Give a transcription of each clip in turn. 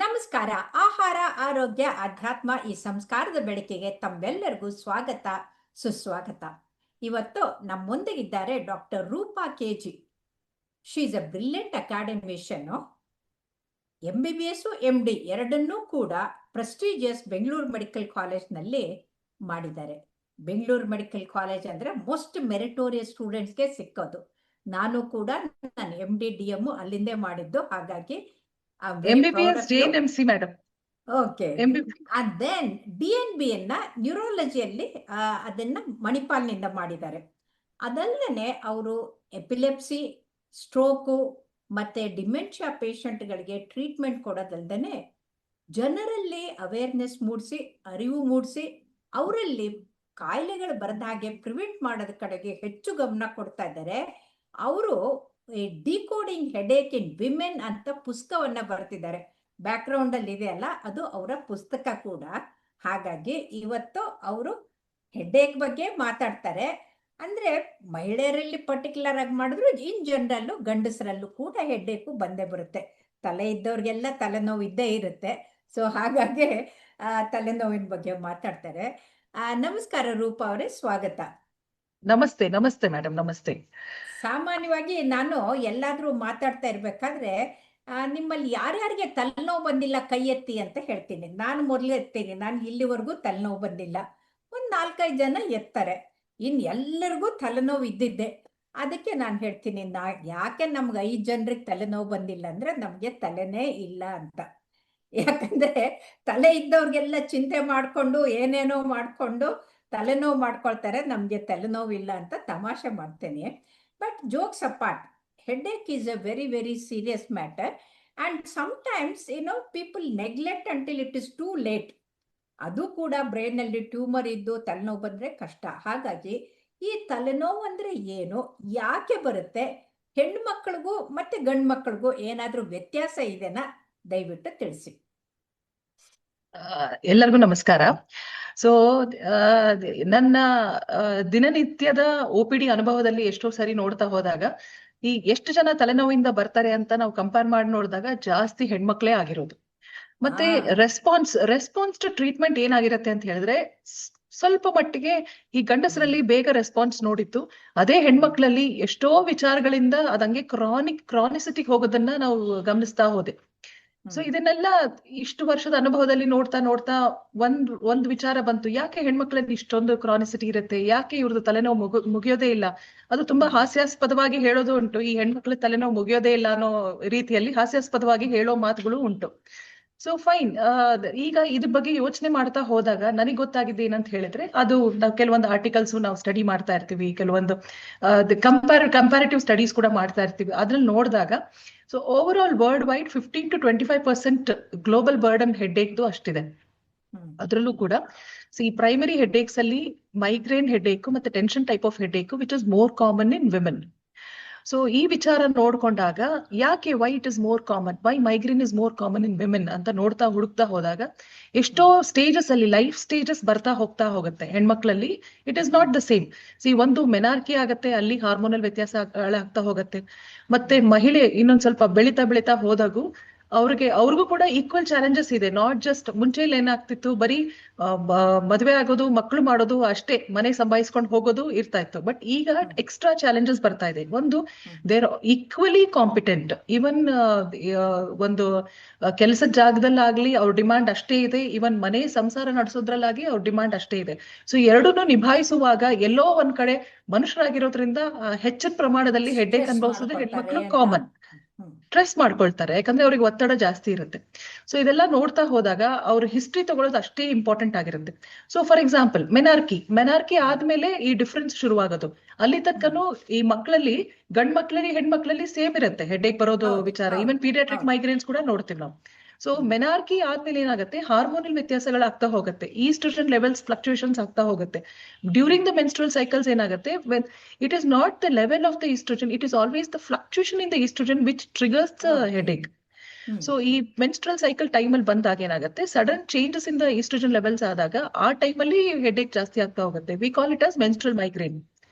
ನಮಸ್ಕಾರ. ಆಹಾರ, ಆರೋಗ್ಯ, ಅಧ್ಯಾತ್ಮ ಈ ಸಂಸ್ಕಾರದ ಬೆಳಕಿಗೆ ತಮ್ಮೆಲ್ಲರಿಗೂ ಸ್ವಾಗತ, ಸುಸ್ವಾಗತ. ಇವತ್ತು ನಮ್ಮೊಂದಿಗಿದ್ದಾರೆ doctor Rupa K G. She is a brilliant academician. MBBS MD ಎರಡನ್ನೂ ಕೂಡ ಪ್ರೆಸ್ಟೀಜಿಯಸ್ ಬೆಂಗಳೂರು ಮೆಡಿಕಲ್ ಕಾಲೇಜ್ನಲ್ಲಿ ಮಾಡಿದ್ದಾರೆ. ಬೆಂಗಳೂರು ಮೆಡಿಕಲ್ ಕಾಲೇಜ್ ಅಂದ್ರೆ ಮೋಸ್ಟ್ ಮೆರಿಟೋರಿಯಸ್ ಸ್ಟೂಡೆಂಟ್ಸ್ಗೆ ಸಿಕ್ಕೋದು. ನಾನು ಕೂಡ ನಾನು MD DM ಅಲ್ಲಿಂದೇ ಮಾಡಿದ್ದು. ಹಾಗಾಗಿ MBBS JNMC madam. Okay. And then DNB ಅನ್ನ ನ್ಯೂರಾಲಜಿಯಲ್ಲಿ ಅದನ್ನ ಮಣಿಪಾಲ್ನಿಂದ ಮಾಡಿದ್ದಾರೆ. ಅದಲ್ಲದೆ ಅವರು ಎಪಿಲೆಪ್ಸಿ, ಸ್ಟ್ರೋಕು ಮತ್ತೆ ಡಿಮೆನ್ಷಿಯಾ ಪೇಷಂಟ್ಗಳಿಗೆ ಟ್ರೀಟ್ಮೆಂಟ್ ಕೊಡೋದಲ್ದೇ ಜನರಲ್ಲಿ ಅವೇರ್ನೆಸ್ ಮೂಡಿಸಿ, ಅರಿವು ಮೂಡಿಸಿ, ಅವರಲ್ಲಿ ಕಾಯಿಲೆಗಳು ಬರದ ಹಾಗೆ ಪ್ರಿವೆಂಟ್ ಮಾಡೋದ ಕಡೆಗೆ ಹೆಚ್ಚು ಗಮನ ಕೊಡ್ತಾ ಇದ್ದಾರೆ. ಅವರು ಡಿಕೋಡಿಂಗ್ ಹೆಡೇಕ್ ಇನ್ ವಿಮೆನ್ ಅಂತ ಪುಸ್ತಕವನ್ನ ಬರ್ತಿದ್ದಾರೆ. ಬ್ಯಾಕ್ ಗ್ರೌಂಡ್ ಅಲ್ಲಿ ಇದೆಯಲ್ಲ, ಅದು ಅವರ ಪುಸ್ತಕ ಕೂಡ. ಹಾಗಾಗಿ ಇವತ್ತು ಅವರು ಹೆಡೇಕ್ ಬಗ್ಗೆ ಮಾತಾಡ್ತಾರೆ. ಅಂದ್ರೆ ಮಹಿಳೆಯರಲ್ಲಿ ಪರ್ಟಿಕ್ಯುಲರ್ ಆಗಿ ಮಾಡಿದ್ರು, ಇನ್ ಜನರಲ್ಲು ಗಂಡಸರಲ್ಲೂ ಕೂಡ ಹೆಡ್ಡೇಕು ಬಂದೇ ಬರುತ್ತೆ. ತಲೆ ಇದ್ದವ್ರಿಗೆಲ್ಲ ತಲೆನೋವು ಇದ್ದೇ ಇರುತ್ತೆ. ಸೊ ಹಾಗಾಗಿ ತಲೆನೋವಿನ ಬಗ್ಗೆ ಮಾತಾಡ್ತಾರೆ. ನಮಸ್ಕಾರ ರೂಪಾ ಅವರೇ, ಸ್ವಾಗತ. ನಮಸ್ತೆ. ನಮಸ್ತೆ ಮೇಡಮ್, ನಮಸ್ತೆ. ಸಾಮಾನ್ಯವಾಗಿ ನಾನು ಎಲ್ಲಾದ್ರೂ ಮಾತಾಡ್ತಾ ಇರ್ಬೇಕಾದ್ರೆ ನಿಮ್ಮಲ್ಲಿ ಯಾರ್ಯಾರಿಗೆ ತಲೆನೋವು ಬಂದಿಲ್ಲ ಕೈ ಎತ್ತಿ ಅಂತ ಹೇಳ್ತೀನಿ. ನಾನು ಮೊದಲು ಎತ್ತೀನಿ. ನಾನು ಇಲ್ಲಿವರೆಗೂ ತಲೆನೋವು ಬಂದಿಲ್ಲ. ಒಂದ್ 4-5 ಜನ ಎತ್ತಾರೆ. ಇನ್ ಎಲ್ಲರಿಗೂ ತಲೆನೋವು ಇದ್ದಿದ್ದೆ. ಅದಕ್ಕೆ ನಾನು ಹೇಳ್ತೀನಿ, ಯಾಕೆ ನಮ್ಗೆ 5 ಜನರಿಗೆ ತಲೆನೋವು ಬಂದಿಲ್ಲ ಅಂದ್ರೆ ನಮ್ಗೆ ತಲೆನೇ ಇಲ್ಲ ಅಂತ. ಯಾಕಂದ್ರೆ ತಲೆ ಇದ್ದವ್ರಿಗೆಲ್ಲ ಚಿಂತೆ ಮಾಡ್ಕೊಂಡು ಏನೇನೋ ಮಾಡ್ಕೊಂಡು ತಲೆನೋವು ಮಾಡ್ಕೊಳ್ತಾರೆ. ನಮ್ಗೆ ತಲೆನೋವು ಇಲ್ಲ ಅಂತ ತಮಾಷೆ ಮಾಡ್ತೇನೆ. But jokes apart, headache is a very, very serious matter. And sometimes, people neglect until it is too late. ಅದು ಕೂಡ ಬ್ರೈನ್ ಅಲ್ಲಿ ಟ್ಯೂಮರ್ ಇದ್ದು ತಲೆನೋವು ಬಂದ್ರೆ ಕಷ್ಟ. ಹಾಗಾಗಿ ಈ ತಲೆನೋವು ಅಂದ್ರೆ ಏನು, ಯಾಕೆ ಬರುತ್ತೆ, ಹೆಣ್ಣು ಮಕ್ಕಳಿಗೂ ಮತ್ತೆ ಗಂಡು ಮಕ್ಕಳಿಗೂ ಏನಾದ್ರೂ ವ್ಯತ್ಯಾಸ ಇದೆನಾ, ದಯವಿಟ್ಟು ತಿಳಿಸಿ. ಎಲ್ಲರಿಗೂ ನಮಸ್ಕಾರ. ಸೊ ನನ್ನ ದಿನನಿತ್ಯದ OPD ಅನುಭವದಲ್ಲಿ ಎಷ್ಟೋ ಸರಿ ನೋಡ್ತಾ ಹೋದಾಗ ಈ ಎಷ್ಟು ಜನ ತಲೆನೋವಿಂದ ಬರ್ತಾರೆ ಅಂತ ನಾವು ಕಂಪೇರ್ ಮಾಡಿ ನೋಡಿದಾಗ ಜಾಸ್ತಿ ಹೆಣ್ಮಕ್ಳೇ ಆಗಿರೋದು. ಮತ್ತೆ ರೆಸ್ಪಾನ್ಸ್ ಟು ಟ್ರೀಟ್ಮೆಂಟ್ ಏನಾಗಿರುತ್ತೆ ಅಂತ ಹೇಳಿದ್ರೆ, ಸ್ವಲ್ಪ ಮಟ್ಟಿಗೆ ಈ ಗಂಡಸರಲ್ಲಿ ಬೇಗ ರೆಸ್ಪಾನ್ಸ್ ನೋಡಿತ್ತು. ಅದೇ ಹೆಣ್ಮಕ್ಳಲ್ಲಿ ಎಷ್ಟೋ ವಿಚಾರಗಳಿಂದ ಅದಂಗೆ ಕ್ರಾನಿಸಿಟಿಗೆ ಹೋಗೋದನ್ನ ನಾವು ಗಮನಿಸ್ತಾ ಹೋದೆ. ಸೊ ಇದನ್ನೆಲ್ಲ ಇಷ್ಟು ವರ್ಷದ ಅನುಭವದಲ್ಲಿ ನೋಡ್ತಾ ಒಂದ್ ವಿಚಾರ ಬಂತು, ಯಾಕೆ ಹೆಣ್ಮಕ್ಳಲ್ಲಿ ಇಷ್ಟೊಂದು ಕ್ರಾನಿಸಿಟಿ ಇರುತ್ತೆ, ಯಾಕೆ ಇವ್ರದ್ದು ತಲೆನೋವು ಮುಗಿಯೋದೇ ಇಲ್ಲ. ಅದು ತುಂಬಾ ಹಾಸ್ಯಾಸ್ಪದವಾಗಿ ಹೇಳೋದು ಉಂಟು. ಈ ಹೆಣ್ಮಕ್ಳ ತಲೆನೋವು ಮುಗಿಯೋದೇ ಇಲ್ಲ ಅನ್ನೋ ರೀತಿಯಲ್ಲಿ ಹಾಸ್ಯಾಸ್ಪದವಾಗಿ ಹೇಳೋ ಮಾತುಗಳು ಉಂಟು. So fine. ಈಗ ಇದ್ರ ಬಗ್ಗೆ ಯೋಚನೆ ಮಾಡ್ತಾ ಹೋದಾಗ ನನಗೆ ಗೊತ್ತಾಗಿದೆ ಏನಂತ ಹೇಳಿದ್ರೆ, ಅದು ನಾವು ಕೆಲವೊಂದು ಆರ್ಟಿಕಲ್ಸ್ ನಾವು ಸ್ಟಡಿ ಮಾಡ್ತಾ ಇರ್ತೀವಿ, ಕೆಲವೊಂದು ಕಂಪ್ಯಾರಿಟಿವ್ ಸ್ಟಡೀಸ್ ಕೂಡ ಮಾಡ್ತಾ ಇರ್ತೀವಿ. ಅದ್ರಲ್ಲಿ ನೋಡಿದಾಗ so over all world wide 15 to 25% global burden ಹೆಡ್ಏಕ್ದು ಅಷ್ಟಿದೆ. ಅದರಲ್ಲೂ ಕೂಡ ಈ ಪ್ರೈಮರಿ ಹೆಡ್ಏಕ್ಸ್ ಅಲ್ಲಿ ಮೈಗ್ರೇನ್ ಹೆಡ್ಏಕ್ ಮತ್ತೆ tension type of headache which is more common in women. So ಈ ವಿಚಾರ ನೋಡ್ಕೊಂಡಾಗ ಯಾಕೆ why it is more common, why migraine is more common in women ಅಂತ ಹುಡುಕ್ತಾ ಹೋದಾಗ ಎಷ್ಟೋ ಸ್ಟೇಜಸ್ ಅಲ್ಲಿ, ಲೈಫ್ ಸ್ಟೇಜಸ್ ಬರ್ತಾ ಹೋಗುತ್ತೆ ಹೆಣ್ಮಕ್ಳಲ್ಲಿ. It is not the same. ಒಂದು ಮೆನಾರ್ಕಿ ಆಗತ್ತೆ, ಅಲ್ಲಿ ಹಾರ್ಮೋನಲ್ ವ್ಯತ್ಯಾಸ ಆಗ್ತಾ ಹೋಗುತ್ತೆ. ಮತ್ತೆ ಮಹಿಳೆ ಇನ್ನೊಂದ್ ಸ್ವಲ್ಪ ಬೆಳಿತಾ ಹೋದಾಗೂ ಅವ್ರಿಗೂ ಕೂಡ ಈಕ್ವಲ್ ಚಾಲೆಂಜಸ್ ಇದೆ. ನಾಟ್ ಜಸ್ಟ್ ಮುಂಚೆಲಿ ಏನಾಗ್ತಿತ್ತು, ಬರೀ ಮದುವೆ ಆಗೋದು, ಮಕ್ಕಳು ಮಾಡೋದು ಅಷ್ಟೇ, ಮನೆ ಸಂಭಾಯಿಸ್ಕೊಂಡು ಹೋಗೋದು ಇರ್ತಾ ಇತ್ತು. ಬಟ್ ಈಗ ಎಕ್ಸ್ಟ್ರಾ ಚಾಲೆಂಜಸ್ ಬರ್ತಾ ಇದೆ. ಒಂದು, ದೇರ್ ಈಕ್ವಲಿ ಕಾಂಪಿಟೆಂಟ್. ಇವನ್ ಒಂದು ಕೆಲಸದ ಜಾಗದಲ್ಲಾಗ್ಲಿ ಅವ್ರ ಡಿಮಾಂಡ್ ಅಷ್ಟೇ ಇದೆ. ಇವನ್ ಮನೆ ಸಂಸಾರ ನಡೆಸೋದ್ರಲ್ಲಾಗಿ ಅವ್ರ ಡಿಮಾಂಡ್ ಅಷ್ಟೇ ಇದೆ. ಸೊ ಎರಡನ್ನೂ ನಿಭಾಯಿಸುವಾಗ ಎಲ್ಲೋ ಒಂದ್ ಕಡೆ ಮನುಷ್ಯರಾಗಿರೋದ್ರಿಂದ ಹೆಚ್ಚಿನ ಪ್ರಮಾಣದಲ್ಲಿ ಹೆಡ್ಡೇಕ್ ಅನುಭವಿಸೋದು ಹೆಣ್ಮಕ್ಳು ಕಾಮನ್. ಸ್ಟ್ರೆಸ್ ಮಾಡ್ಕೊಳ್ತಾರೆ, ಯಾಕಂದ್ರೆ ಅವ್ರಿಗೆ ಒತ್ತಡ ಜಾಸ್ತಿ ಇರುತ್ತೆ. ಸೊ ಇದೆಲ್ಲ ನೋಡ್ತಾ ಹೋದಾಗ ಅವ್ರ ಹಿಸ್ಟ್ರಿ ತಗೊಳ್ಳೋದು ಅಷ್ಟೇ ಇಂಪಾರ್ಟೆಂಟ್ ಆಗಿರುತ್ತೆ. ಸೊ ಫಾರ್ ಎಕ್ಸಾಂಪಲ್ ಮೆನಾರ್ಕಿ ಆದ್ಮೇಲೆ ಈ ಡಿಫ್ರೆನ್ಸ್ ಶುರುವಾಗೋದು. ಅಲ್ಲಿ ತನಕನೂ ಈ ಮಕ್ಕಳಲ್ಲಿ, ಗಂಡ್ ಮಕ್ಳಲ್ಲಿ ಹೆಣ್ಮಕ್ಳಲ್ಲಿ ಸೇಮ್ ಇರುತ್ತೆ ಹೆಡ್ಡೇಕ್ ಬರೋದು ವಿಚಾರ. ಈವನ್ ಪೀಡಿಯಾಟ್ರಿಕ್ ಮೈಗ್ರೇನ್ಸ್ ಕೂಡ ನೋಡ್ತೀವಿ ನಾವು. ಸೊ ಮೆನಾರ್ಕಿ ಆದ್ಮೇಲೆ ಏನಾಗುತ್ತೆ, ಹಾರ್ಮೋನಲ್ ವ್ಯತ್ಯಾಸಗಳಾಗ್ತಾ ಹೋಗುತ್ತೆ, ಈಸ್ಟ್ರೋಜನ್ ಲೆವೆಲ್ಸ್ ಫ್ಲಕ್ಚುಯೇಷನ್ಸ್ ಆಗ್ತಾ ಹೋಗುತ್ತೆ. ಡ್ಯೂರಿಂಗ್ ದ ಮೆನ್ಸ್ಟ್ರಲ್ ಸೈಕಲ್ಸ್ ಏನಾಗುತ್ತೆ, it is not the level of the estrogen, it is always the fluctuation in the estrogen which triggers the headache. So ಈ menstrual cycle time ಅಲ್ಲಿ ಬಂದಾಗ ಏನಾಗುತ್ತೆ, sudden changes in the oestrogen levels ಆದಾಗ ಆ time ಅಲ್ಲಿ headache ಜಾಸ್ತಿ ಆಗ್ತಾ ಹೋಗುತ್ತೆ. We call it as menstrual migraine.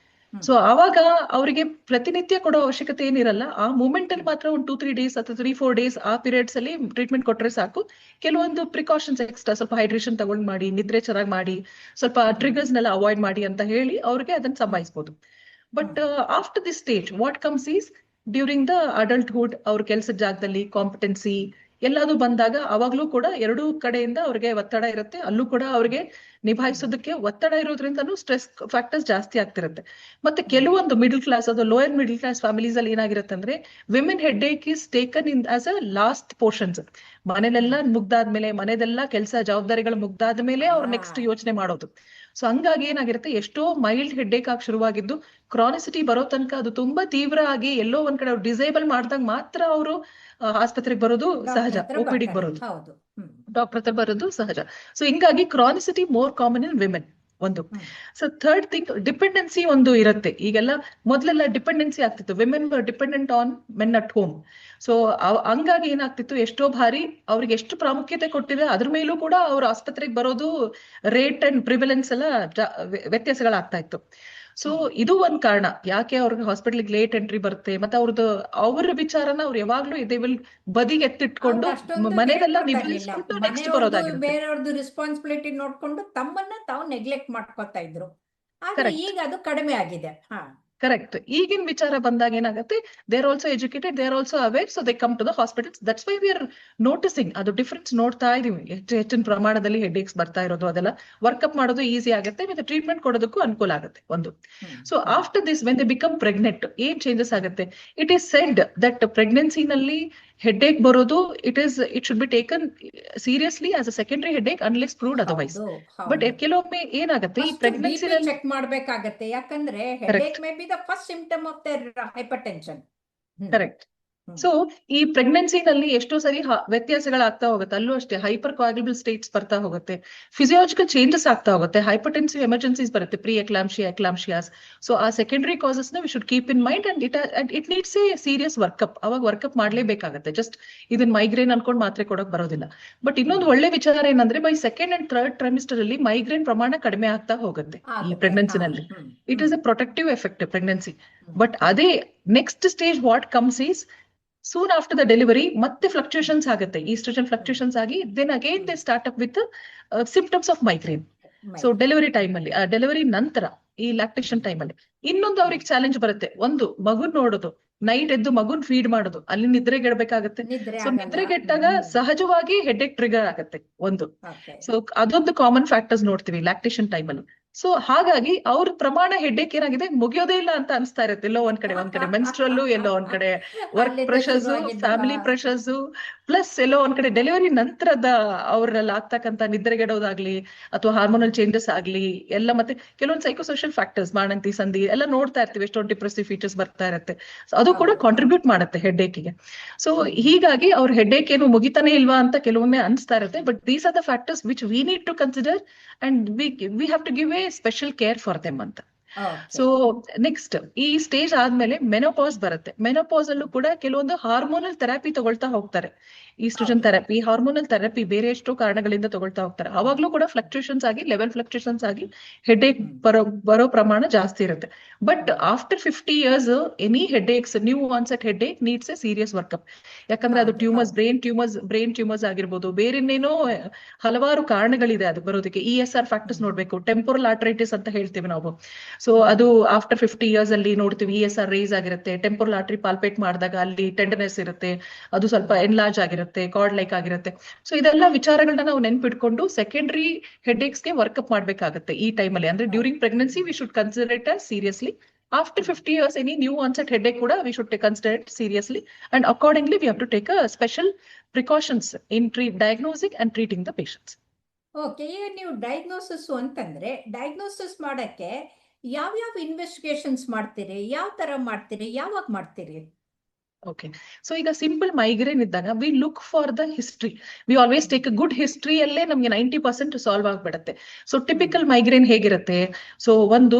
So ಆವಾಗ ಅವರಿಗೆ ಪ್ರತಿನಿತ್ಯ ಕೊಡೋ ಅವಶ್ಯಕತೆ ಏನಿರಲ್ಲ. ಆ ಮೂಮೆಂಟ್ ಅಲ್ಲಿ ಮಾತ್ರ ಒಂದು 2-3 ಡೇಸ್ ಅಥವಾ 3-4 ಡೇಸ್ ಆ ಪೀರಿಯಡ್ಸ್ ಅಲ್ಲಿ ಟ್ರೀಟ್ಮೆಂಟ್ ಕೊಟ್ರೆ ಸಾಕು. ಕೆಲವೊಂದು ಪ್ರಿಕಾಷನ್ಸ್ ಎಕ್ಸ್ಟ್ರಾ, ಸ್ವಲ್ಪ ಹೈಡ್ರೇಷನ್ ತಗೊಂಡ್ ಮಾಡಿ, ನಿದ್ರೆ ಚೆನ್ನಾಗಿ ಮಾಡಿ, ಸ್ವಲ್ಪ ಟ್ರಿಗರ್ಸ್ ನೆಲ್ಲ ಅವಾಯ್ಡ್ ಮಾಡಿ ಅಂತ ಹೇಳಿ ಅವ್ರಿಗೆ ಅದನ್ನ ಸಂಭಾಯಿಸಬಹುದು. But after this stage what comes is during the adulthood, ಅವ್ರ ಕೆಲಸದ ಜಾಗದಲ್ಲಿ ಕಾಂಪಿಟೆನ್ಸಿ ಎಲ್ಲಾದ್ರೂ ಬಂದಾಗ ಅವಾಗ್ಲೂ ಕೂಡ ಎರಡೂ ಕಡೆಯಿಂದ ಅವ್ರಿಗೆ ಒತ್ತಡ ಇರುತ್ತೆ. ಅಲ್ಲೂ ಕೂಡ ಅವ್ರಿಗೆ ನಿಭಾಯಿಸೋದಕ್ಕೆ ಒತ್ತಡ ಇರೋದ್ರಿಂದನೂ ಸ್ಟ್ರೆಸ್ ಫ್ಯಾಕ್ಟರ್ಸ್ ಜಾಸ್ತಿ ಆಗ್ತಿರುತ್ತೆ. ಮತ್ತೆ ಕೆಲವೊಂದು ಮಿಡಲ್ ಕ್ಲಾಸ್ ಅಥವಾ ಲೋಯರ್ ಮಿಡಲ್ ಕ್ಲಾಸ್ ಫ್ಯಾಮಿಲೀಸ್ ಅಲ್ಲಿ ಏನಾಗಿರುತ್ತೆ ಅಂದ್ರೆ, women head Ek is taken in as a last portions. ಮನೇಲೆಲ್ಲ ಮುಗ್ದಾದ್ಮೇಲೆ, ಮನೆದೆಲ್ಲ ಕೆಲಸ ಜವಾಬ್ದಾರಿಗಳು ಮುಗ್ದಾದ್ಮೇಲೆ ಅವ್ರು ನೆಕ್ಸ್ಟ್ ಯೋಚನೆ ಮಾಡೋದು. ಸೊ ಹಂಗಾಗಿ ಏನಾಗಿರುತ್ತೆ, ಎಷ್ಟೋ ಮೈಲ್ಡ್ ಹೆಡ್ ಏಕ್ ಆಗಿ ಶುರುವಾಗಿದ್ದು ಕ್ರಾನಿಸಿಟಿ ಬರೋ ತನಕ ಅದು ತುಂಬಾ ತೀವ್ರ ಆಗಿ ಎಲ್ಲೋ ಒಂದ್ ಕಡೆ ಅವ್ರು ಡಿಸೇಬಲ್ ಮಾಡಿದಾಗ ಮಾತ್ರ ಅವರು ಆಸ್ಪತ್ರೆಗೆ ಬರೋದು ಸಹಜ, OPD ಬರೋದು, ಡಾಕ್ಟರ್ ಹತ್ರ ಬರೋದು ಸಹಜ. ಸೊ ಹಿಂಗಾಗಿ chronicity more common in women ಒಂದು. ಸೊ ಥರ್ಡ್ ಥಿಂಗ್, ಡಿಪೆಂಡೆನ್ಸಿ ಒಂದು ಇರುತ್ತೆ. ಈಗೆಲ್ಲ ಮೊದಲೆಲ್ಲ ಡಿಪೆಂಡೆನ್ಸಿ ಆಗ್ತಿತ್ತು, women dependent on men at home. So ಹಂಗಾಗಿ ಏನಾಗ್ತಿತ್ತು, ಎಷ್ಟೋ ಬಾರಿ ಅವ್ರಿಗೆ ಎಷ್ಟು ಪ್ರಾಮುಖ್ಯತೆ ಕೊಟ್ಟಿದೆ ಅದ್ರ ಮೇಲೂ ಕೂಡ ಅವ್ರ ಆಸ್ಪತ್ರೆಗೆ ಬರೋದು ರೇಟ್ ಅಂಡ್ ಪ್ರಿವಿಲೆನ್ಸ್ ಎಲ್ಲ ವ್ಯತ್ಯಾಸಗಳಾಗ್ತಾ ಇತ್ತು. ಸೊ ಇದು ಒಂದ್ ಕಾರಣ ಯಾಕೆ ಅವ್ರಿಗೆ ಹಾಸ್ಪಿಟಲ್ಗೆ ಲೇಟ್ ಎಂಟ್ರಿ ಬರುತ್ತೆ. ಮತ್ತೆ ಅವ್ರ ವಿಚಾರನ ಅವ್ರು ಯಾವಾಗ್ಲೂ ಬದಿಗೆ ಎತ್ತಿಟ್ಕೊಂಡು ಮನೆಯಲ್ಲ ನಿಭಾಯಿಸ್ಕೊಂಡು ನೆಕ್ಸ್ಟ್ ಬರೋದಾಗಿರುತ್ತೆ. ಬೇರೆಯವ್ರದ್ದು ರೆಸ್ಪಾನ್ಸಿಬಿಲಿಟಿ ನೋಡ್ಕೊಂಡು ತಮ್ಮನ್ನ ತಾವು ನೆಗ್ಲೆಕ್ಟ್ ಮಾಡ್ಕೊತಾ ಇದ್ರು. ಆದ್ರೆ ಈಗ ಅದು ಕಡಿಮೆ ಆಗಿದೆ. ಕರೆಕ್ಟ್. ಈಗಿನ ವಿಚಾರ ಬಂದಾಗ ಏನಾಗುತ್ತೆ, they are also educated, they are also aware, so they come to the hospitals. That's why we are noticing ಅದು ಡಿಫರೆನ್ಸ್ ನೋಡ್ತಾ ಇದೀವಿ. ಹೆಚ್ಚಿನ ಪ್ರಮಾಣದಲ್ಲಿ ಹೆಡ್ ಏಕ್ಸ್ ಬರ್ತಾ ಇರೋದು, ಅದೆಲ್ಲ ವರ್ಕಪ್ ಮಾಡೋದು ಈಸಿ ಆಗುತ್ತೆ, ಮತ್ತೆ ಟ್ರೀಟ್ಮೆಂಟ್ ಕೊಡೋದಕ್ಕೂ ಅನುಕೂಲ ಆಗುತ್ತೆ ಒಂದು. So after this when they become pregnant, ಏನ್ ಚೇಂಜಸ್ ಆಗುತ್ತೆ? ಇಟ್ ಈಸ್ ಸೆಡ್ ದಟ್ ಪ್ರೆಗ್ನೆನ್ಸಿನಲ್ಲಿ ಹೆಡ್ ಏಕ್ ಬರೋದು it should be taken seriously as a secondary headache unless proved otherwise. But ಕೆಲವೊಮ್ಮೆ ಏನಾಗುತ್ತೆ, ಈ ಪ್ರೆಗ್ನೆನ್ಸಿ ಚೆಕ್ ಮಾಡ್ಬೇಕಾಗತ್ತೆ, ಯಾಕಂದ್ರೆ headache may be the first symptom of their hypertension. Correct. So ಈ ಪ್ರೆಗ್ನೆನ್ಸಿನಲ್ಲಿ ಎಷ್ಟೋ ಸರಿ ವ್ಯತ್ಯಾಸಗಳಾಗ್ತಾ ಹೋಗುತ್ತೆ. ಅಲ್ಲೂ ಅಷ್ಟೇ ಹೈಪರ್ ಕೋಆಗ್ಯುಲೇಬಲ್ ಸ್ಟೇಟ್ಸ್ ಬರ್ತಾ ಹೋಗುತ್ತೆ, ಫಿಸಿಯಾಲಜಿಕಲ್ ಚೇಂಜಸ್ ಆಗ್ತಾ ಹೋಗುತ್ತೆ, ಹೈಪರ್ಟೆನ್ಸಿವ್ ಎಮರ್ಜೆನ್ಸೀಸ್ ಬರುತ್ತೆ, ಪ್ರೀ ಎಕ್ಲಾಂಶಿಯಾ, ಎಕ್ಲಾಂಶಿಯಾಸ್. ಸೊ ಆ ಸೆಕೆಂಡರಿ ಕಾಸಸ್ ನ we should keep in mind and it needs a serious workup. ಅವಾಗ ವರ್ಕಪ್ ಮಾಡ್ಲೇಬೇಕಾಗತ್ತೆ. ಜಸ್ಟ್ ಇದನ್ನ ಮೈಗ್ರೇನ್ ಅನ್ಕೊಂಡು ಮಾತ್ರೆ ಕೊಡಕ್ ಬರೋದಿಲ್ಲ. ಬಟ್ ಇನ್ನೊಂದು ಒಳ್ಳೆ ವಿಚಾರ ಏನಂದ್ರೆ, by second and third trimester ಅಲ್ಲಿ ಮೈಗ್ರೇನ್ ಪ್ರಮಾಣ ಕಡಿಮೆ ಆಗ್ತಾ ಹೋಗುತ್ತೆ ಈ ಪ್ರೆಗ್ನೆನ್ಸಿನಲ್ಲಿ. It is a protective effect pregnancy. But ಅದೇ next stage what comes is soon after the delivery ಮತ್ತೆ ಫ್ಲಕ್ಚುಯೇಷನ್ಸ್ ಆಗುತ್ತೆ, ಈಸ್ಟ್ರೋಜನ್ ಫ್ಲಕ್ಚುಯೇಷನ್ಸ್ ಆಗಿ then again they start up with symptoms of migraine. So delivery time ಅಲ್ಲಿ, delivery ನಂತರ ಈ lactation time ಅಲ್ಲಿ ಇನ್ನೊಂದು ಅವ್ರಿಗೆ ಚಾಲೆಂಜ್ ಬರುತ್ತೆ. ಒಂದು, ಮಗುನ್ ನೋಡೋದು, ನೈಟ್ ಎದ್ದು ಮಗುನ್ ಫೀಡ್ ಮಾಡೋದು, ಅಲ್ಲಿ ನಿದ್ರೆಗೆಡ್ಬೇಕಾಗತ್ತೆ. ಸೊ ನಿದ್ರೆಗೆಟ್ಟಾಗ ಸಹಜವಾಗಿ ಹೆಡ್ ಏಕ್ ಟ್ರಿಗರ್ ಆಗತ್ತೆ ಒಂದು. ಸೊ ಅದೊಂದು ಕಾಮನ್ ಫ್ಯಾಕ್ಟರ್ಸ್ ನೋಡ್ತೀವಿ ಲ್ಯಾಕ್ಟೇಷನ್ ಟೈಮ್ ಅಲ್ಲಿ. ಸೊ ಹಾಗಾಗಿ ಅವ್ರ ಪ್ರಮಾಣ ಹೆಡ್ ಏಕ್ ಏನಾಗಿದೆ, ಮುಗಿಯೋದೇ ಇಲ್ಲ ಅಂತ ಅನಿಸ್ತಾ ಇರುತ್ತೆ. ಎಲ್ಲೋ ಒಂದ್ ಕಡೆ ಮೆನ್ಸ್ಟ್ರಲ್ಲು, ಎಲ್ಲೋ ಒಂದ್ ಕಡೆ work pressures, family pressures, plus ಎಲ್ಲೋ ಒಂದ್ ಕಡೆ ಡೆಲಿವರಿ ನಂತರದ ಅವ್ರಲ್ಲಿ ಆಗ್ತಕ್ಕಂತ ನಿದ್ರೆಗೆಡೋದಾಗ್ಲಿ ಅಥವಾ ಹಾರ್ಮೋನಲ್ ಚೇಂಜಸ್ ಆಗ್ಲಿ ಎಲ್ಲ, ಮತ್ತೆ ಕೆಲವೊಂದು ಸೈಕೋಸೋಷಿಯಲ್ ಫ್ಯಾಕ್ಟರ್ಸ್, ಬಾಣಂತಿ ಸಂಧಿ ಎಲ್ಲ ನೋಡ್ತಾ ಇರ್ತೀವಿ, ಎಷ್ಟೊಂದು ಡಿಪ್ರೆಸಿವ್ ಫೀಚರ್ಸ್ ಬರ್ತಾ ಇರುತ್ತೆ. ಅದು ಕೂಡ ಕಾಂಟ್ರಿಬ್ಯೂಟ್ ಮಾಡುತ್ತೆ ಹೆಡ್ ಏಕಿಗೆ. ಸೊ ಹೀಗಾಗಿ ಅವ್ರ ಹೆಡ್ ಏಕ್ ಏನು ಮುಗಿತಾನೆ ಇಲ್ವಾ ಅಂತ ಕೆಲವೊಮ್ಮೆ ಅನಿಸ್ತಾ ಇರುತ್ತೆ. But these are the factors which we need to consider and we have to give a special care for them ಅಂತ. ಸೊ ನೆಕ್ಸ್ಟ್ ಈ ಸ್ಟೇಜ್ ಆದ್ಮೇಲೆ ಮೆನೋಪಾಸ್ ಬರುತ್ತೆ. ಮೆನೋಪಾಸ್ ಅಲ್ಲೂ ಕೂಡ ಕೆಲವೊಂದು ಹಾರ್ಮೋನಲ್ ಥೆರಪಿ ತಗೊಳ್ತಾ ಹೋಗ್ತಾರೆ. ಈಸ್ಟ್ರೋಜನ್ ಥೆರಪಿ, ಹಾರ್ಮೋನಲ್ ಥೆರಪಿ ಬೇರೆ ಎಷ್ಟೋ ಕಾರಣಗಳಿಂದ ತಗೊಳ್ತಾ ಹೋಗ್ತಾರೆ. ಅವಾಗ್ಲೂ ಕೂಡ ಫ್ಲಕ್ಚುಯೇಷನ್ಸ್ ಆಗಿ, ಲೆವೆಲ್ ಫ್ಲಕ್ಚುಯೇಷನ್ಸ್ ಆಗಿ ಹೆಡ್ ಏಕ್ ಬರೋ ಪ್ರಮಾಣ ಜಾಸ್ತಿ ಇರುತ್ತೆ. But after 50 years any head aches, new onset head Ek needs a serious work up. ಯಾಕಂದ್ರೆ ಅದು ಟ್ಯೂಮರ್ಸ್, ಬ್ರೈನ್ ಟ್ಯೂಮರ್ಸ್ ಆಗಿರ್ಬೋದು, ಬೇರೆ ಇನ್ನೇನೋ ಹಲವಾರು ಕಾರಣಗಳಿದೆ ಅದು ಬರೋದಕ್ಕೆ. ESR ಫ್ಯಾಕ್ಟರ್ಸ್ ನೋಡ್ಬೇಕು, ಟೆಂಪೊರಲ್ ಆರ್ಟರೈಟಿಸ್ ಅಂತ ಹೇಳ್ತೀವಿ ನಾವು. ಸೊ ಅದು ಆಫ್ಟರ್ 50 years ಅಲ್ಲಿ ನೋಡ್ತೀವಿ, ESR ರೇಸ್ ಆಗಿರುತ್ತೆ. ಟೆಂಪೊರಲ್ ಆರ್ಟರಿ ಪಾಲ್ಪೇಟ್ ಮಾಡಿದಾಗ ಅಲ್ಲಿ ಟೆಂಡರ್ನೆಸ್ ಇರುತ್ತೆ, ಅದು ಸ್ವಲ್ಪ ಎನ್ಲಾರ್ಜ್ ಆಗಿರುತ್ತೆ, ಕಾರ್ಡ್ ಲೈಕ್ ಆಗಿರುತ್ತೆ. ಸೊ ಇದೆಲ್ಲ ವಿಚಾರಗಳನ್ನ ನಾವು ನೆನ್ಪಿಟ್ಕೊಂಡು ಸೆಕೆಂಡರಿ ಹೆಡ್ ಏಕ್ಸ್ ಗೆ ವರ್ಕಪ್ ಮಾಡ್ಬೇಕಾಗುತ್ತೆ ಈ ಟೈಮ್ ಅಲ್ಲಿ. ಅಂದ್ರೆ during pregnancy we should consider it as seriously. After 50 years any new onset headache kuda we should consider it seriously, and accordingly we have to take a special precautions in diagnosing and treating the patients. Okay, ಈಗ ನೀವು diagnosis ಅಂತಂದ್ರೆ, diagnosis ಮಾಡಕ್ಕೆ ಯಾವ investigations ಮಾಡ್ತೀರಿ, ಯಾವ ತರ ಮಾಡ್ತೀರಿ, ಯಾವಾಗ ಮಾಡ್ತೀರಿ? Okay, so ಈಗ ಸಿಂಪಲ್ ಮೈಗ್ರೇನ್ ಇದ್ದಾಗ we look for the history. We always take a good history ಅಲ್ಲೇ ನಮ್ಗೆ 90% ಸಾಲ್ವ್ ಆಗ್ಬಿಡುತ್ತೆ. ಸೊ ಟಿಪಿಕಲ್ ಮೈಗ್ರೇನ್ ಹೇಗಿರುತ್ತೆ? ಸೊ ಒಂದು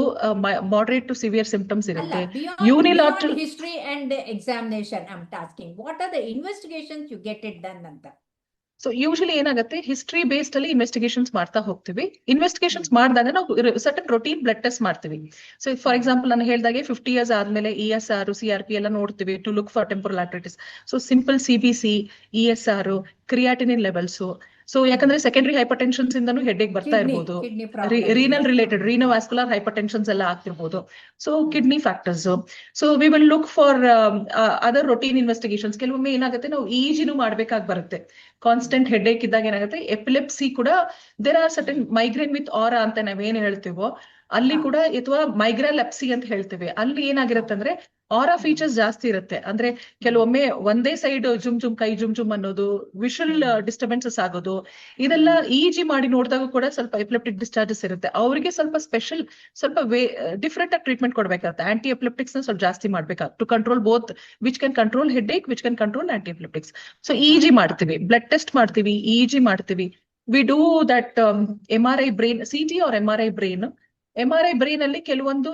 ಮಾಡರೇಟ್ ಟು ಸಿವಿಯರ್ ಸಿಂಪ್ಟಮ್ಸ್ ಇರುತ್ತೆ. Unilateral history and examination I am tasking, what are the investigations you get it done ಅಂತ. So usually ಏನಾಗುತ್ತೆ, history based ಅಲ್ಲಿ investigations ಮಾಡ್ತಾ ಹೋಗ್ತೀವಿ. ಇನ್ವೆಸ್ಟಿಗೇಷನ್ಸ್ ಮಾಡಿದಾಗ ನಾವು ಸರ್ಟನ್ ರೊಟೀನ್ ಬ್ಲಡ್ ಟೆಸ್ಟ್ ಮಾಡ್ತೀವಿ. ಸೊ ಫಾರ್ ಎಕ್ಸಾಂಪಲ್ ನಾನು ಹೇಳಿದಾಗೆ 50 years ಆದ್ಮೇಲೆ ESR, CRP ಎಲ್ಲ ನೋಡ್ತೀವಿ to look for temporal arteritis. So simple CBC, ESR, creatinine levels. So ಯಾಕಂದ್ರೆ ಸೆಕೆಂಡರಿ ಹೈಪರ್ಟೆನ್ಷನ್ಸ್ ಇಂದನೂ ಹೆಡ್ಡೇಕ್ ಬರ್ತಾ ಇರ್ಬೋದು, ರೀನಲ್ ರಿಲೇಟೆಡ್ ರೀನೋವಾಸ್ಕುಲರ್ ಹೈಪರ್ಟೆನ್ಷನ್ಸ್ ಎಲ್ಲ ಆಗ್ತಿರ್ಬೋದು. So kidney factors. So we will look for other routine investigations. ಕೆಲವೊಮ್ಮೆ ಏನಾಗುತ್ತೆ, ನಾವು EEGನೂ ಮಾಡ್ಬೇಕಾಗಿ ಬರುತ್ತೆ. ಕಾನ್ಸ್ಟೆಂಟ್ ಹೆಡ್ಡೇಕ್ ಇದ್ದಾಗ ಏನಾಗುತ್ತೆ, ಎಪಿಲೆಪ್ಸಿ ಕೂಡ there are certain migraine with aura ಅಂತ ನಾವೇನ್ ಹೇಳ್ತೀವೋ ಅಲ್ಲಿ ಕೂಡ, ಅಥವಾ ಮೈಗ್ರಾಲೆಪ್ಸಿ ಅಂತ ಹೇಳ್ತೇವೆ, ಅಲ್ಲಿ ಏನಾಗಿರುತ್ತೆ ಅಂದ್ರೆ ಆರಾ ಫೀಚರ್ಸ್ ಜಾಸ್ತಿ ಇರುತ್ತೆ. ಅಂದ್ರೆ ಕೆಲವೊಮ್ಮೆ ಒಂದೇ ಸೈಡ್ ಕೈ ಜುಮ್ ಅನ್ನೋದು, ವಿಷುವಲ್ ಡಿಸ್ಟರ್ಬೆನ್ಸಸ್ ಆಗೋದು, ಇದೆಲ್ಲ EEG ಮಾಡಿ ನೋಡಿದಾಗ ಕೂಡ ಸ್ವಲ್ಪ ಎಪಿಲೆಪ್ಟಿಕ್ ಡಿಸ್ಚಾರ್ಜಸ್ ಇರುತ್ತೆ. ಅವರಿಗೆ ಸ್ವಲ್ಪ ಸ್ಪೆಷಲ್, ಸ್ವಲ್ಪ ಡಿಫ್ರೆಂಟ್ ಆಗಿ ಟ್ರೀಟ್ಮೆಂಟ್ ಕೊಡ್ಬೇಕಾಗುತ್ತೆ. ಆಂಟಿ ಎಪಿಲೆಪ್ಟಿಕ್ಸ್ ನ ಸ್ವಲ್ಪ ಜಾಸ್ತಿ ಮಾಡ್ಬೇಕಾಗುತ್ತೆ to control both, which can control headache, which can control anti epileptics. So EEG ಮಾಡ್ತೀವಿ, ಬ್ಲಡ್ ಟೆಸ್ಟ್ ಮಾಡ್ತೀವಿ, EEG ಮಾಡ್ತೀವಿ. We do that MRI brain, CT or MRI brain. MRI brain ಅಲ್ಲಿ ಕೆಲವೊಂದು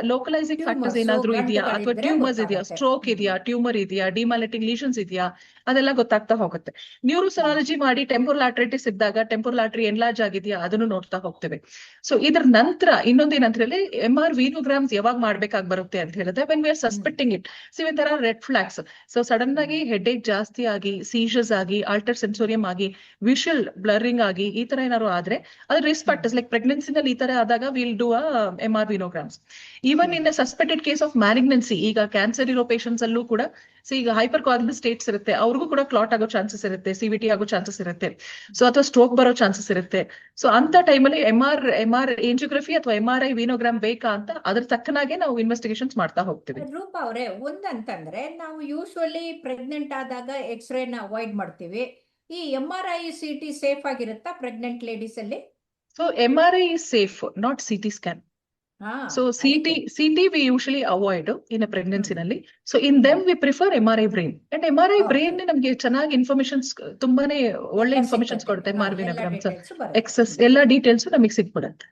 ಲೋಕಲೈಸಿಂಗ್ ಫ್ಯಾಕ್ಟರ್ಸ್ ಏನಾದ್ರು ಇದೆಯಾ, ಅಥವಾ ಟ್ಯೂಮರ್ಸ್ ಇದೆಯಾ, ಸ್ಟ್ರೋಕ್ ಇದೆಯಾ, ಟ್ಯೂಮರ್ ಇದೆಯಾ, ಡಿಮಾಲಿಟಿಂಗ್ ಲೀಷನ್ಸ್ ಇದೆಯಾ, ಅದೆಲ್ಲ ಗೊತ್ತಾಗ್ತಾ ಹೋಗುತ್ತೆ. ನ್ಯೂರೋಸೊನಾಲಜಿ ಮಾಡಿ ಟೆಂಪೊರಲ್ ಆರ್ಟರಿಟಿಸ್ ಇದ್ದಾಗ ಟೆಂಪೊರಲ್ ಆರ್ಟರಿ ಎನ್ಲಾರ್ಜ್ ಆಗಿದೆಯಾ ಅದನ್ನು ನೋಡ್ತಾ ಹೋಗ್ತೇವೆ. ಸೊ ಇದ್ರ ನಂತರ ಇನ್ನೊಂದು ಏನಂತ ಹೇಳಿದ್ರೆ, MR ವೀನೋಗ್ರಾಮ್ಸ್ ಯಾವಾಗ ಮಾಡ್ಬೇಕಾಗಿ ಬರುತ್ತೆ ಅಂತ ಹೇಳಿದ್ರೆ, when we are suspecting it. So in ತರ ರೆಡ್ ಫ್ಲಾಗ್ಸ್. ಸೊ ಸಡನ್ ಆಗಿ ಹೆಡ್ಡೇಕ್ ಜಾಸ್ತಿ ಆಗಿ, ಸೀಜರ್ಸ್ ಆಗಿ, ಆಲ್ಟರ್ ಸೆನ್ಸೋರಿಯಂ ಆಗಿ, ವಿಷುವಲ್ ಬ್ಲರಿಂಗ್ ಆಗಿ, ಈ ತರ ಏನಾದ್ರು ಆದ್ರೆ ಅದು ರಿಸ್ಕ್ ಫ್ಯಾಕ್ಟರ್ಸ್. ಲೈಕ್ ಪ್ರೆಗ್ನೆನ್ಸಿನಲ್ಲಿ ಈ ತರ ಆದಾಗ will do MR venograms. Even in suspected case of malignancy, ಈಗ ಕ್ಯಾನ್ಸರ್ ಇರೋ ಪೇಷಂಟ್ಸ್ ಅಲ್ಲೂ ಕೂಡ ಈಗ ಹೈಪರ್ ಕಾಗ್ನಿಟಿವ್ ಸ್ಟೇಟ್ಸ್ ಇರುತ್ತೆ, ಅವ್ರಿಗೂ ಕೂಡ ಕ್ಲಾಟ್ ಆಗೋ ಚಾನ್ಸಸ್ ಇರುತ್ತೆ, CVT ಆಗೋ ಚಾನ್ಸಸ್ ಇರುತ್ತೆ, ಸೊ ಅಥವಾ ಸ್ಟ್ರೋಕ್ ಬರೋ ಚಾನ್ಸಸ್ ಇರುತ್ತೆ. ಸೊ ಅಂತ ಟೈಮಲ್ಲಿ MR ಏಂಜಿಯೋಗ್ರಫಿ ಅಥವಾ MRI ವೀನೋಗ್ರಾಮ್ ಬೇಕಾ ಅಂತ ಅದ್ರ ತಕ್ಕನಾಗೆ ನಾವು ಇನ್ವೆಸ್ಟಿಗೇಷನ್ಸ್ ಮಾಡ್ತಾ ಹೋಗ್ತೀವಿ. ರೂಪಾ ಅವರೇ, ಒಂದಂತಂದ್ರೆ ನಾವು ಯೂಶುವಲಿ ಪ್ರೆಗ್ನೆಂಟ್ ಆದಾಗ ಎಕ್ಸ್ರೇನ ಅವಾಯ್ಡ್ ಮಾಡ್ತೀವಿ. ಈ MRI CT ಸೇಫ್ ಆಗಿರುತ್ತಾ ಪ್ರೆಗ್ನೆಂಟ್ ಲೇಡೀಸ್ ಅಲ್ಲಿ? So MRI is safe, not CT scan. So CT we usually avoid in a pregnancy ನಲ್ಲಿ. So in them we prefer MRI brain. And MRI brain ನಮ್ಗೆ ಚೆನ್ನಾಗಿ informations, ತುಂಬಾನೇ ಒಳ್ಳೆ informations ಕೊಡುತ್ತೆ. MR ವೀನೋಗ್ರಾಮ್ಸ್ excess ಎಲ್ಲ details ನಮಗೆ ಸಿಕ್ಬಿಡುತ್ತೆ.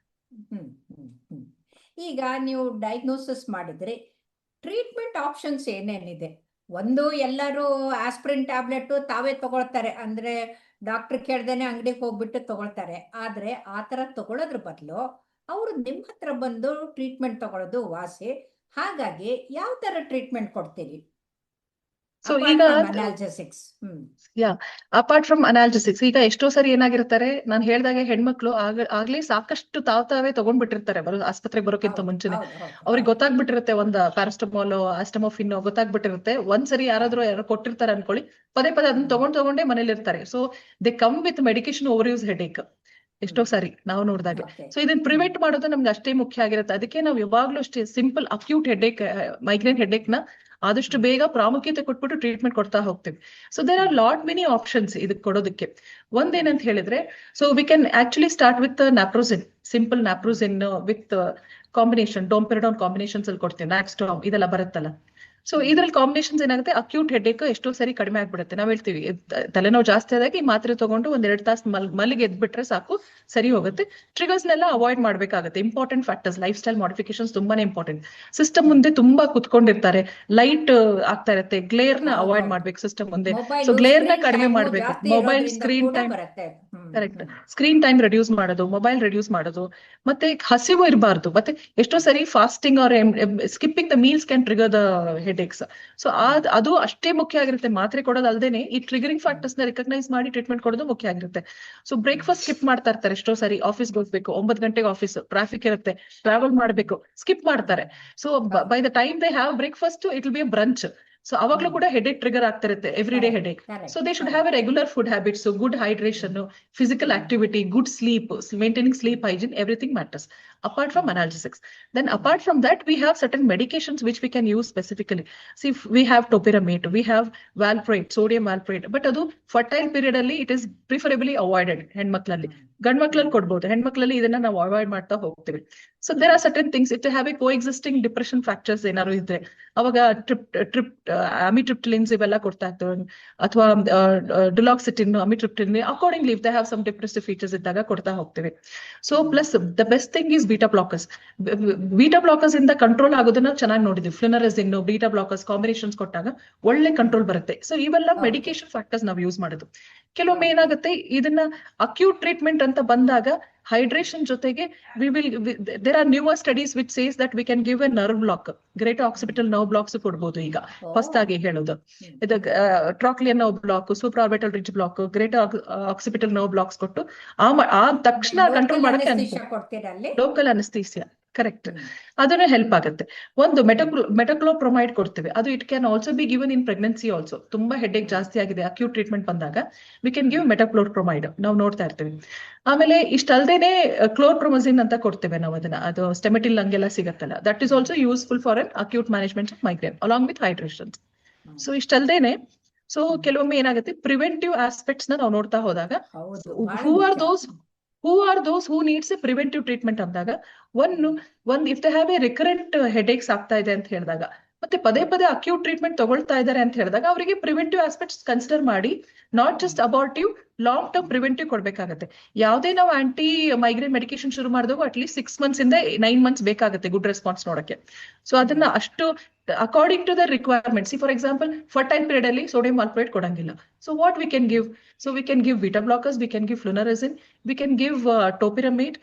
ಈಗ ನೀವು ಡಯಾಗ್ನೋಸಿಸ್ ಮಾಡಿದ್ರೆ ಟ್ರೀಟ್ಮೆಂಟ್ ಆಪ್ಷನ್ಸ್ ಏನೇನಿದೆ? ಒಂದು, ಎಲ್ಲರೂ ಆಸ್ಪ್ರಿನ್ ಟ್ಯಾಬ್ಲೆಟ್ ತಾವೇ ತಗೊಳ್ತಾರೆ, ಅಂದ್ರೆ ಡಾಕ್ಟರ್ ಕೇಳ್ದೇನೆ ಅಂಗಡಿಗೆ ಹೋಗ್ಬಿಟ್ಟು ತಗೊಳ್ತಾರೆ. ಆದ್ರೆ ಆ ತರ ತಗೊಳ್ಳೋದ್ರ ಬದಲು ಅವರು ನಿಮ್ಮ ಹತ್ರ ಬಂದು ಟ್ರೀಟ್ಮೆಂಟ್ ತಗೊಳ್ಳೋದು ವಾಸಿ. ಹಾಗಾಗಿ ಯಾವ ತರ ಟ್ರೀಟ್ಮೆಂಟ್ ಕೊಡ್ತೀರಿ? ಸೊ ಈಗ ಅಪಾರ್ಟ್ ಫ್ರಮ್ ಅನಾಲ್ಜೆಸಿಕ್ಸ್, ಈಗ ಎಷ್ಟೋ ಸರಿ ಏನಾಗಿರ್ತಾರೆ, ನಾನು ಹೇಳ್ದಾಗೆ ಹೆಣ್ಮಕ್ಳು ಆಗ್ಲೇ ಸಾಕಷ್ಟು ತಾವೇ ತಗೊಂಡ್ಬಿಟ್ಟಿರ್ತಾರೆ ಆಸ್ಪತ್ರೆಗೆ ಬರೋಕ್ಕಿಂತ ಮುಂಚೆನೆ. ಅವ್ರಿಗೆ ಗೊತ್ತಾಗ್ಬಿಟ್ಟಿರುತ್ತೆ, ಒಂದು ಪ್ಯಾರಾಸ್ಟಮಾಲ್, ಆಸ್ಟಮೋಫಿನ್ ಗೊತ್ತಾಗ್ಬಿಟ್ಟಿರುತ್ತೆ. ಒಂದ್ಸರಿ ಯಾರು ಕೊಟ್ಟಿರ್ತಾರೆ ಅನ್ಕೊಳ್ಳಿ, ಪದೇ ಅದನ್ನ ತಗೊಂಡೇ ಮನೇಲಿ ಇರ್ತಾರೆ. So they come with medication over use headache ಎಷ್ಟೋ ಸಾರಿ ನಾವು ನೋಡಿದಾಗೆ. ಸೊ ಇದನ್ನ ಪ್ರಿವೆಂಟ್ ಮಾಡೋದು ನಮ್ಗೆ ಅಷ್ಟೇ ಮುಖ್ಯ ಆಗಿರುತ್ತೆ. ಅದಕ್ಕೆ ನಾವು ಯಾವಾಗ್ಲೂ ಅಷ್ಟೇ simple acute headache, migraine headache ನ ಆದಷ್ಟು ಬೇಗ ಪ್ರಾಮುಖ್ಯತೆ ಕೊಟ್ಬಿಟ್ಟು ಟ್ರೀಟ್ಮೆಂಟ್ ಕೊಡ್ತಾ ಹೋಗ್ತೀವಿ. So there are lot many options ಇದಕ್ಕೆ ಕೊಡೋದಕ್ಕೆ. ಒಂದೇನಂತ ಹೇಳಿದ್ರೆ, so we can actually start with naprosyn, simple naprosyn with combination, domperidone combinations ಅಲ್ಲಿ ಕೊಡ್ತೀವಿ, ನ್ಯಾಕ್ಸ್ಟಾಮ್ ಇದೆಲ್ಲ ಬರುತ್ತಲ್ಲ. ಸೊ ಇದ್ರಲ್ಲಿ ಕಾಂಬಿನೇಷನ್ಸ್ ಏನಾಗುತ್ತೆ, ಅಕ್ಯೂಟ್ ಹೆಡ್ಏಕ್ ಎಷ್ಟೋ ಸರಿ ಕಡಿಮೆ ಆಗ್ಬಿಡುತ್ತೆ. ನಾವ್ ಹೇಳ್ತೀವಿ ತಲೆನೋವು ಜಾಸ್ತಿ ಆದಾಗ ಈ ಮಾತ್ರೆ ತಗೊಂಡು 1-2 ತಾಸು ಮಲ್ಲಿಗೆ ಎದ್ಬಿಟ್ರೆ ಸಾಕು, ಸರಿ ಹೋಗುತ್ತೆ. ಟ್ರಿಗರ್ಸ್ ನೆಲ್ಲ ಅವಾಯ್ಡ್ ಮಾಡ್ಬೇಕಾಗುತ್ತೆ. Important factors, life style modifications ತುಂಬಾನೇ ಇಂಪಾರ್ಟೆಂಟ್. ಸಿಸ್ಟಮ್ ಮುಂದೆ ತುಂಬಾ ಕುತ್ಕೊಂಡಿರ್ತಾರೆ, ಲೈಟ್ ಆಗ್ತಾ ಇರುತ್ತೆ, ಗ್ಲೇರ್ ನ ಅವಾಯ್ಡ್ ಮಾಡ್ಬೇಕು ಸಿಸ್ಟಮ್ ಮುಂದೆ. ಸೊ ಗ್ಲೇರ್ ನ ಕಡಿಮೆ ಮಾಡ್ಬೇಕು. Mobile screen time, correct, screen time reduce ಮಾಡೋದು, ಮೊಬೈಲ್ ರೆಡ್ಯೂಸ್ ಮಾಡೋದು, ಮತ್ತೆ ಹಸಿವು ಇರಬಾರ್ದು. ಮತ್ತೆ ಎಷ್ಟೋ ಸರಿ fasting or skipping the meals can trigger the headaches. So ಅದು ಅಷ್ಟೇ ಮುಖ್ಯ ಆಗಿರುತ್ತೆ. ಮಾತ್ರೆ ಕೊಡೋದಲ್ದೇನೆ ಈ ಟ್ರಿಗರಿಂಗ್ ಫ್ಯಾಕ್ಟರ್ಸ್ ನ ರಿಕಗ್ನೈಸ್ ಮಾಡಿ ಟ್ರೀಟ್ಮೆಂಟ್ ಕೊಡೋದು ಮುಖ್ಯ ಆಗಿರುತ್ತೆ. ಸೊ ಬ್ರೇಕ್ಫಾಸ್ಟ್ ಸ್ಕಿಪ್ ಮಾಡ್ತಾ ಇರ್ತಾರೆ ಎಷ್ಟೋ ಸರಿ. ಆಫೀಸ್ಗೆ ಹೋಗ್ಬೇಕು, 9 ಗಂಟೆಗೆ ಆಫೀಸ್, ಟ್ರಾಫಿಕ್ ಇರುತ್ತೆ, ಟ್ರಾವೆಲ್ ಮಾಡ್ಬೇಕು, ಸ್ಕಿಪ್ ಮಾಡ್ತಾರೆ. So by the time they have breakfast it will be a brunch. So ಅವಾಗ್ಲೂ ಕೂಡ ಹೆಡ್ಏಕ್ ಟ್ರಿಗರ್ ಆಗ್ತಾ ಇರುತ್ತೆ, every day headache. So they should have a regular food habits, good hydration, physical activity, good sleep, maintaining sleep hygiene, everything matters apart from analgesics. Then apart from that, we have certain medications which we can use specifically. See, we have topiramate, we have valproate, sodium valproate, but adu fertile period alli it is preferably avoided. ಹೆಣ್ಮಕ್ಳಲ್ಲಿ, ಗಂಡ್ ಮಕ್ಳಲ್ಲಿ ಕೊಡ್ಬೋದು, ಹೆಣ್ಮಕ್ಳಲ್ಲಿ ಇದನ್ನ ನಾವು avoid ಮಾಡ್ತಾ ಹೋಗ್ತೀವಿ. So there are certain things it have a co existing depression factors ಏನಾದ್ರು ಇದ್ರೆ ಅವಾಗ ಅಮಿಟ್ರಿಪ್ಟಿಲಿನ್ಸ್ ಇವೆಲ್ಲ ಕೊಡ್ತಾ ಇರ್ತೇವೆ, ಅಥವಾ duloxetine, amitriptyline accordingly if they have some depressive features ಇದ್ದಾಗ ಕೊಡ್ತಾ ಹೋಗ್ತೀವಿ. So plus the best thing is beta blockers. Beta blockers ಇಂದ ಕಂಟ್ರೋಲ್ ಆಗೋದನ್ನ ಚೆನ್ನಾಗಿ ನೋಡಿದ್ವಿ. ಫ್ಲುನರಸಿನ್, ಬೀಟಾ ಬ್ಲಾಕರ್ಸ್ ಕಾಂಬಿನೇಷನ್ಸ್ ಕೊಟ್ಟಾಗ ಒಳ್ಳೆ ಕಂಟ್ರೋಲ್ ಬರುತ್ತೆ. ಸೊ ಇವೆಲ್ಲ Okay. ಮೆಡಿಕೇಶನ್ ಫ್ಯಾಕ್ಟರ್ಸ್ ನಾವು ಯೂಸ್ ಮಾಡೋದು. ಕೆಲವೊಮ್ಮೆ Okay. ಏನಾಗುತ್ತೆ, ಇದನ್ನ ಅಕ್ಯೂಟ್ ಟ್ರೀಟ್ಮೆಂಟ್ ಅಂತ ಬಂದಾಗ ಹೈಡ್ರೇಷನ್ ಜೊತೆಗೆ there are newer studies which says that we can give a nerve block, greater occipital nerve blocks ಕೊಡ್ಬೋದು. ಈಗ ಹೊಸದಾಗಿ ಹೇಳೋದು ಇದು trochlear nerve block, supraorbital ridge block, greater occipital nerve blocks ಕೊಟ್ಟು ಆ ತಕ್ಷಣ ಕಂಟ್ರೋಲ್ ಮಾಡಕ್ಕೆ ಕೊಡ್ತೀರಾ ಅಲ್ಲಿ? ಲೋಕಲ್ ಅನಸ್ತೇಸಿಯಾ, ಕರೆಕ್ಟ್, ಅದನ್ನ ಹೆಲ್ಪ್ ಆಗುತ್ತೆ. ಒಂದು ಮೆಟಕ್ಲೋಪ್ರೊಮೈಡ್ ಕೊಡ್ತೇವೆ, ಅದು it can also be given in pregnancy also. ತುಂಬಾ ಹೆಡ್ಏಕ್ ಜಾಸ್ತಿ ಆಗಿದೆ, ಅಕ್ಯೂಟ್ ಟ್ರೀಟ್ಮೆಂಟ್ ಬಂದಾಗ ವಿ ಕ್ಯಾನ್ ಗಿವ್ ಮೆಟಕ್ಲೋಪ್ರೊಮೈಡ್, ನಾವು ನೋಡ್ತಾ ಇರ್ತೀವಿ. ಆಮೇಲೆ ಇಷ್ಟಲ್ದೇನೆ ಕ್ಲೋರ್ಪ್ರೊಮಸಿನ್ ಅಂತ ಕೊಡ್ತೇವೆ ನಾವು ಅದನ್ನ, ಅದು ಸ್ಟೆಮೆಟಿಲ್ ಹಂಗೆಲ್ಲ ಸಿಗತ್ತಲ್ಲ, that is also useful for an acute management of migraine along with hydration. So ಇಷ್ಟಲ್ದೇನೆ, ಸೊ ಕೆಲವೊಮ್ಮೆ ಏನಾಗುತ್ತೆ, ಪ್ರಿವೆಂಟಿವ್ ಆಸ್ಪೆಕ್ಟ್ಸ್ ನ ನಾವು ನೋಡ್ತಾ ಹೋದಾಗ, who are those who needs a preventive treatment ಅಂದಾಗ, if they have a recurrent headaches ಆಗ್ತಾ ಇದೆ ಅಂತ ಹೇಳಿದಾಗ, ಮತ್ತೆ ಪದೇ ಪದೇ ಅಕ್ಯೂಟ್ ಟ್ರೀಟ್ಮೆಂಟ್ ತಗೊಳ್ತಾ ಇದ್ದಾರೆ ಅಂತ ಹೇಳಿದಾಗ, ಅವರಿಗೆ ಪ್ರಿವೆಂಟಿವ್ ಆಸ್ಪೆಕ್ಟ್ಸ್ ಕನ್ಸಿಡರ್ ಮಾಡಿ not just abortive, long term preventive ಕೊಡ್ಬೇಕಾಗತ್ತೆ. ಯಾವುದೇ ನಾವು ಆಂಟಿ ಮೈಗ್ರೇನ್ ಮೆಡಿಕೇಶನ್ ಶುರು ಮಾಡಿದಾಗ ಅಟ್ಲೀಸ್ಟ್ 6 months ಇಂದ 9 months ಬೇಕಾಗುತ್ತೆ ಗುಡ್ ರೆಸ್ಪಾನ್ಸ್ ನೋಡಕ್ಕೆ. ಸೊ ಅದನ್ನ ಅಷ್ಟು according to the requirements. For example fertile period ಅಲ್ಲಿ ಸೋಡಿಯಂ ವಾಲ್ಪ್ರೇಟ್ ಕೊಡಂಗಿಲ್ಲ. So what we can give? So we can give beta blockers, we can give flunarizine, we can give topiramate.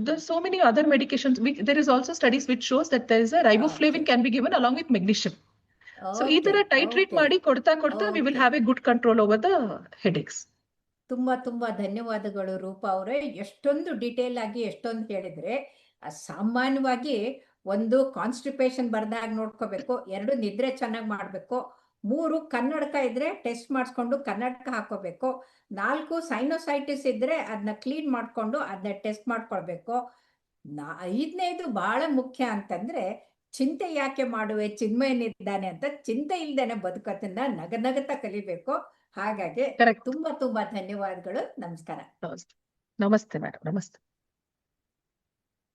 There's so many other medications. There is also studies which shows that there is a riboflavin can be given along with magnesium. So ಈ ತರ titrate ಮಾಡಿ ಕೊಡ್ತಾ we will have a good control over the headaches. ತುಂಬಾ ತುಂಬಾ ಧನ್ಯವಾದಗಳು ರೂಪಾ ಅವರೇ. ಎಷ್ಟೊಂದು detail ಆಗಿ ಎಷ್ಟೊಂದು ಹೇಳಿದ್ರೆ. ಸಾಮಾನ್ಯವಾಗಿ ಒಂದು ಕಾನ್ಸ್ಟಿಪೇಷನ್ ಬರ್ದಾಗ ನೋಡ್ಕೋಬೇಕು, 2 ನಿದ್ರೆ ಚೆನ್ನಾಗಿ ಮಾಡ್ಬೇಕು, 3 ಕನ್ನಡಕ ಇದ್ರೆ ಟೆಸ್ಟ್ ಮಾಡಿಸ್ಕೊಂಡು ಕನ್ನಡಕ ಹಾಕೋಬೇಕು, 4 ಸೈನೋಸೈಟಿಸ್ ಇದ್ರೆ ಅದನ್ನ ಕ್ಲೀನ್ ಮಾಡ್ಕೊಂಡು ಅದನ್ನ ಟೆಸ್ಟ್ ಮಾಡ್ಕೊಳ್ಬೇಕು. 5ನೇದು ಬಹಳ ಮುಖ್ಯ ಅಂತಂದ್ರೆ, ಚಿಂತೆ ಯಾಕೆ ಮಾಡುವೆ ಚಿನ್ಮಯನಿದ್ದಾನೆ ಅಂತ, ಚಿಂತೆ ಇಲ್ದೇನೆ ಬದುಕೋದನ್ನ ನಗನಗತ ಕಲಿಬೇಕು. ಹಾಗಾಗಿ ತುಂಬಾ ತುಂಬಾ ಧನ್ಯವಾದಗಳು. ನಮಸ್ಕಾರ. ನಮಸ್ತೆ ಮೇಡಮ್. ನಮಸ್ತೆ.